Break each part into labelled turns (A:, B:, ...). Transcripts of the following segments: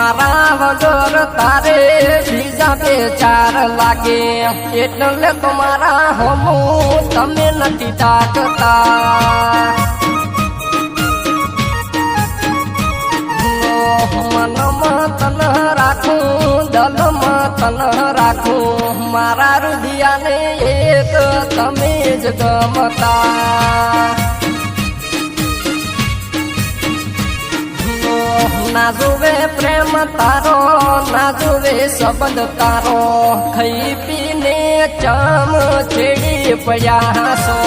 A: મારા વગર તારે બીજા બે ચાર લાગે એટલે તમારા હમું તમે નથી તાકતા મનમાં તન રાખું દલમાં તન રાખું મારા રુધિયાને એક તમે જ ગમતા ના જોવે પ્રેમ તારો ના જોવે સંબંધ તારો ખાઈ પીને ચમ છેડી પડ્યા છો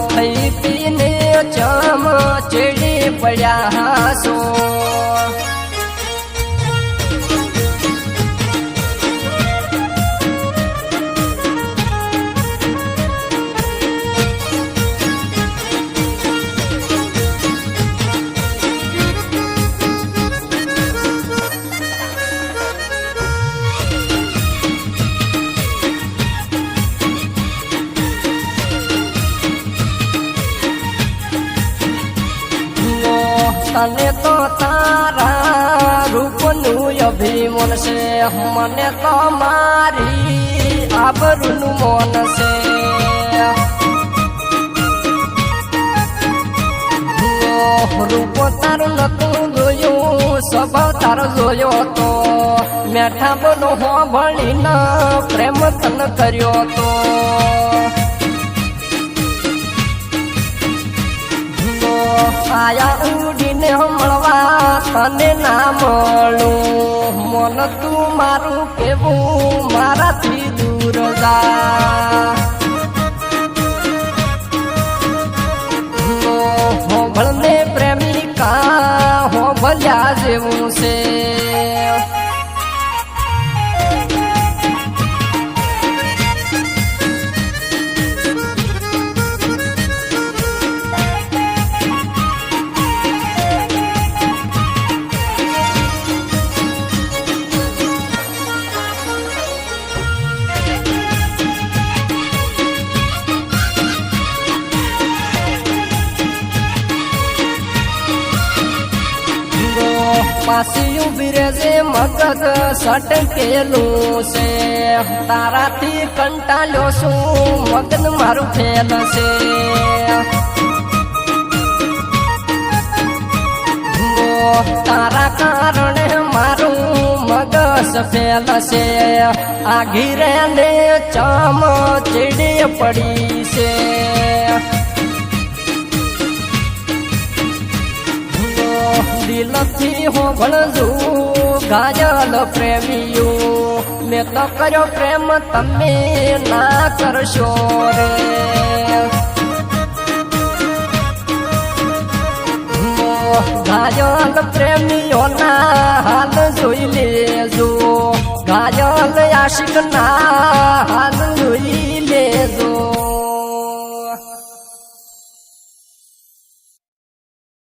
A: ખાઈ પીને ચમ છેડી પડ્યા છો તને તો તારા રૂપનું અભિમાન છે મને તો મારી આબરૂનું મન છે રૂપ તારું નતું જોયું સ્વભાવ તારો જોયો તો મેઠા બોલો હો ભણીને પ્રેમ તન કર્યો તો આયા ઉડીને મળવા તને ના મળું મન તું મારું કેવું મારાથી દૂર જા હોભળને પ્રેમિકા હોભલ્યા જેવું છે પાછી ઉભી રેજે મગજ સટકેલું છે તારાથી કંટાળ્યો છું મગન મારું ફેલ છે તારા કારણે મારું મગજ ફેલ છે આ ઘીરે ને ચમ ચીડી પડી છે દિલથી હું ભણજુ ઘાયલ પ્રેમીઓ મેં તો કર્યો પ્રેમ તમે ના કરશો રે ઘાયલ પ્રેમીઓના હાલ જોઈ લેજો ઘાયલ આશિક ના હાલ જોઈ લેજો